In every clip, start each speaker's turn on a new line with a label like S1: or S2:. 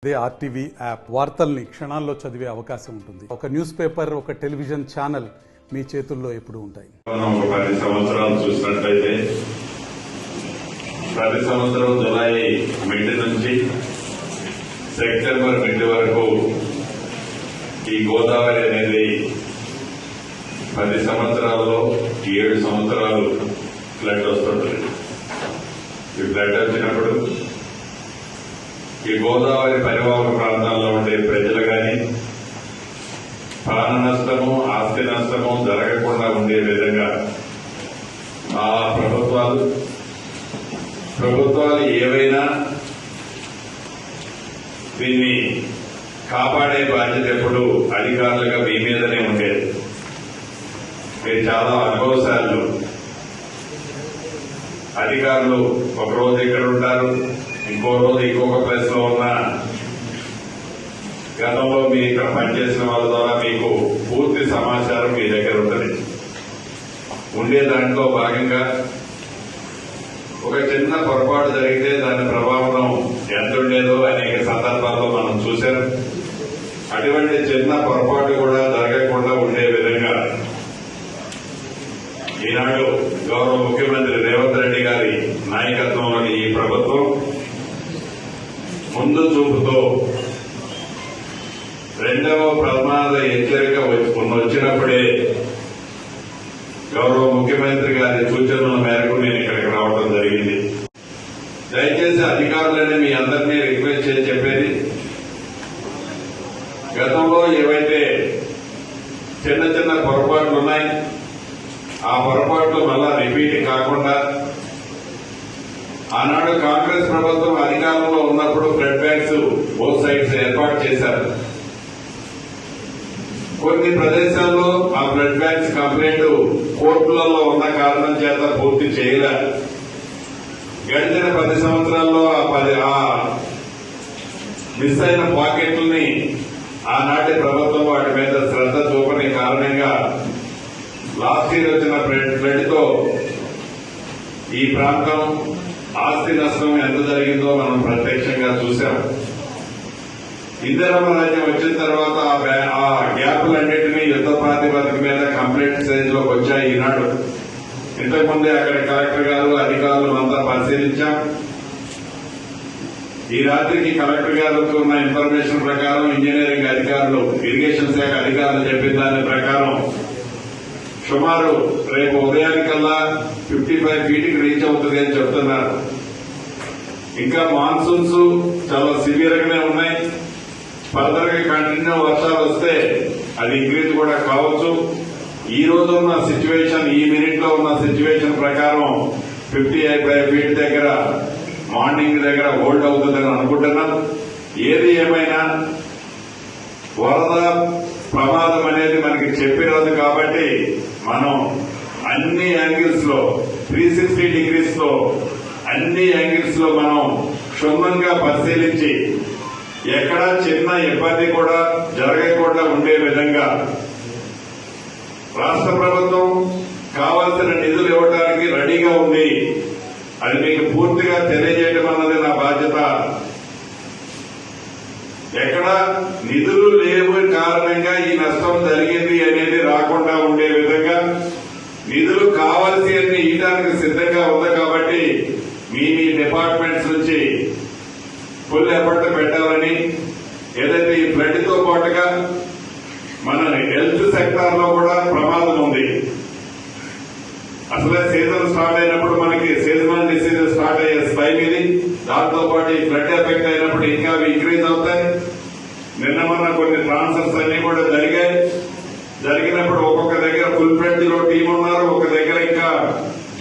S1: అదే RTV app వార్తల్ని క్షణాల్లో చదివే అవకాశం ఉంటుంది. ఒక న్యూస్ పేపర్, ఒక టెలివిజన్ ఛానల్ మీ చేతుల్లో ఎప్పుడు ఉంటాయి.
S2: 10 సంవత్సరాలు చూసినట్లయితే ప్రతి సంవత్సరం జులై మిడ్ నుంచి సెప్టెంబర్ మిడ్ వరకు ఈ గోదావరి అనేది 10 సంవత్సరాల్లో 7 సంవత్సరాలు ఫ్లడ్ వస్తుంటుంది. ఈ ఫ్లడ్ వచ్చినప్పుడు ఈ గోదావరి పరివాహక ప్రాంతాల్లో ఉండే ప్రజలు గాని ప్రాణ నష్టము, ఆస్తి నష్టము జరగకుండా ఉండే విధంగా ఆ ప్రభుత్వాలు ఏవైనా దీన్ని కాపాడే బాధ్యత ఎప్పుడు అధికారులుగా మీ మీదనే ఉండేది. మీరు చాలా అనుభవశాలు. అధికారులు ఒకరోజు ఇక్కడ ఉంటారు, ఇంకో రోజు ఇంకొక ప్లేస్ లో ఉన్న గతంలో మీ ఇక్కడ పనిచేసిన వాళ్ళ ద్వారా మీకు పూర్తి సమాచారం మీ దగ్గర ఉంటుంది. ఉండే దాంట్లో భాగంగా ఒక చిన్న పొరపాటు జరిగితే దాని ప్రభావం ఎంత ఉండేదో అనేక సందర్భాల్లో మనం చూశాం. అటువంటి చిన్న పొరపాటు కూడా జరగకుండా ఉండే విధంగా ఈనాడు గౌరవ ముఖ్యమంత్రి రేవంత్ రెడ్డి గారి నాయకత్వంలోని ఈ ప్రభుత్వం ముందు చూపుతో రెండవ ప్రమాద హెచ్చరిక వచ్చినప్పుడే గౌరవ ముఖ్యమంత్రి గారి సూచనల మేరకు నేను ఇక్కడికి రావడం జరిగింది. దయచేసి అధికారులని మీ అందరినీ రిక్వెస్ట్ చేసి చెప్పేది, గతంలో ఏవైతే చిన్న చిన్న పొరపాట్లు ఉన్నాయి ఆ పొరపాట్లు మళ్ళా రిపీట్ కాకుండా ఆనాడు కాంగ్రెస్ ప్రభుత్వం అధికారంలో ఉన్నప్పుడు బ్లడ్ బ్యాంక్స్ బోత్ సైడ్స్ ఏర్పాటు చేశారు. కొన్ని ప్రదేశాల్లో ఆ బ్లడ్ బ్యాంక్స్ కంప్లైంట్ కోర్టులలో ఉన్న కారణం చేత పూర్తి చేయలేదు. గడిచిన 10 సంవత్సరాల్లో ఆ మిస్ అయిన పాకెట్లని ఆనాటి ప్రభుత్వం వాటి మీద శ్రద్ధ చూపని కారణంగా లాస్ట్ ఇయర్ వచ్చిన ఫ్లడ్ తో ఈ ప్రాంతం ఆస్తి నష్టం ఎంత జరిగిందో మనం ప్రత్యక్షంగా చూశాం. ఇందిరమ్మ రాజ్యం వచ్చిన తర్వాత ఆ గ్యాప్లన్నింటినీ యుద్ధ ప్రాతిపదిక మీద కంప్లైంట్ స్టేజ్ లోకి వచ్చాయి. ఈనాడు ఇంతకుముందే అక్కడ కలెక్టర్ గారు అధికారులు అంతా పరిశీలించాం. ఈ రాత్రికి కలెక్టర్ గారికి ఉన్న ఇన్ఫర్మేషన్ ప్రకారం ఇంజనీరింగ్ అధికారులు, ఇరిగేషన్ శాఖ అధికారులు చెప్పిన దాని ప్రకారం సుమారు రేపు ఉదయానికల్లా 55 ఫీట్కి రీచ్ అవుతుంది అని చెప్తున్నారు. ఇంకా మాన్సూన్స్ చాలా సివియర్ గానే ఉన్నాయి. ఫర్దర్ గా కంటిన్యూ వర్షాలు వస్తే అది ఇంక్రీజ్ కూడా కావచ్చు. ఈ రోజు ఉన్న సిచ్యువేషన్, ఈ మినిట్ లో ఉన్న సిచ్యువేషన్ ప్రకారం 55 ఫీట్ దగ్గర మార్నింగ్ దగ్గర హోల్డ్ అవుతుందని అనుకుంటున్నాం. ఏది ఏమైనా వరద ప్రమాదం అనేది మనకి చెప్పినది కాబట్టి మనం అన్ని యాంగిల్స్ లో 360 డిగ్రీస్ లో అన్ని యాంగిల్స్ లో మనం క్షుణ్ణంగా పరిశీలించి ఎక్కడా చిన్న ఇబ్బంది కూడా జరగకుండా ఉండే విధంగా రాష్ట్ర ప్రభుత్వం కావాల్సిన నిధులు ఇవ్వడానికి రెడీగా ఉంది. అది మీకు పూర్తిగా తెలియజేయడం అన్నది నా బాధ్యత. ఎక్కడ నిధులు లేవు కారణంగా ఈ నష్టం జరిగింది అనేది రాకుండా ఉండే విధంగా నిధులు కావాల్సి అన్ని ఇవ్వడానికి సిద్ధంగా ఉంది. కాబట్టి మీ డిపార్ట్మెంట్స్ నుంచి ఫుల్ ఎఫర్ట్ పెట్టాలని, ఏదైతే ఈ ఫ్లడ్ తో పాటుగా మన హెల్త్ సెక్టార్ లో కూడా ప్రమాదం ఉంది. అసలే సీజన్ స్టార్ట్ అయినప్పుడు మనకి సీజనల్ డిసీజెస్ స్టార్ట్ అయ్యే టైం ఇది. దాంతో పాటు ఈ ఫ్లడ్ ఎఫెక్ట్ అయినప్పుడు ఇంకా అవి ఇంక్రీజ్ అవుతాయి. నిన్న మొన్న కొన్ని ట్రాన్స్ఫర్స్ అన్ని కూడా జరిగినప్పుడు ఒక్కొక్క దగ్గర ఫుల్ ఫ్లెడ్జ్ లో టీం ఉన్నారు, ఒక దగ్గర ఇంకా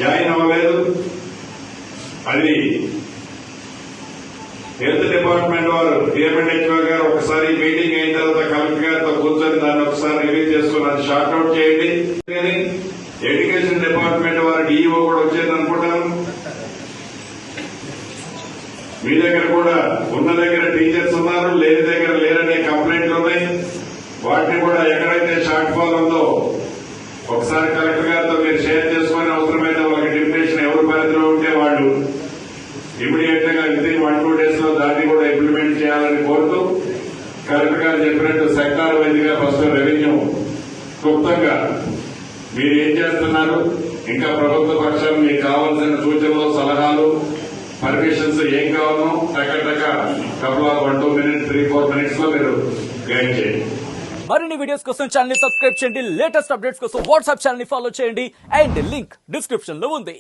S2: జాయిన్ అవ్వలేదు. అది హెల్త్ డిపార్ట్మెంట్ వారు డిఎంఎన్హెచ్ఓ గారు ఒకసారి మీటింగ్ అయిన తర్వాత కలెక్టర్ గారితో కూర్చొని దాన్ని ఒకసారి రివ్యూ చేసుకుని అది షార్ట్ అవుట్ చేయండి. ఎడ్యుకేషన్ డిపార్ట్మెంట్ వారు డిఈఓ కూడా వచ్చేది అనుకుంటాను. మీ దగ్గర కూడా ఉన్న దగ్గర టీచర్స్ ఉన్నారు, లేని దగ్గర లేరనే కంప్లైంట్లు ఉన్నాయి. వాటిని కూడా ఎక్కడైతే షార్ట్ ఫాల్ ఉందో ఒకసారి కలెక్టర్ గారితో మీరు షేర్ చేసుకుని అవసరమైతే వాళ్ళకి డిప్యుటేషన్ ఎవరి పరిధిలో ఉంటే వాళ్ళు ఇమీడియట్ గా విత్ ఇన్ 1-2 డేస్ లో దాన్ని కూడా ఇంప్లిమెంట్ చేయాలని కోరుతూ కలెక్టర్ గారు చెప్పినట్టు సెక్టార్ వైద్యుగా ఫస్ట్ రెవెన్యూ క్లుప్తంగా మీరు ఏం చేస్తున్నారు, ఇంకా ప్రభుత్వ పక్షాలు మీకు కావాల్సిన సూచనలు సలహాలు పర్మిషన్స్ ఏం కావాలో టక కపుల్ ఆఫ్ 1-2 minutes 3-4 minutes లో మీరు గైడ్ చేయండి.
S3: మరిన్ని వీడియోస్ కోసం ఛానల్ ని సబ్స్క్రైబ్ చేయండి, లేటెస్ట్ అప్డేట్స్ కోసం వాట్సాప్ ఛానల్ ని ఫాలో చేయండి అండ్ లింక్ డిస్క్రిప్షన్ లో ఉంది.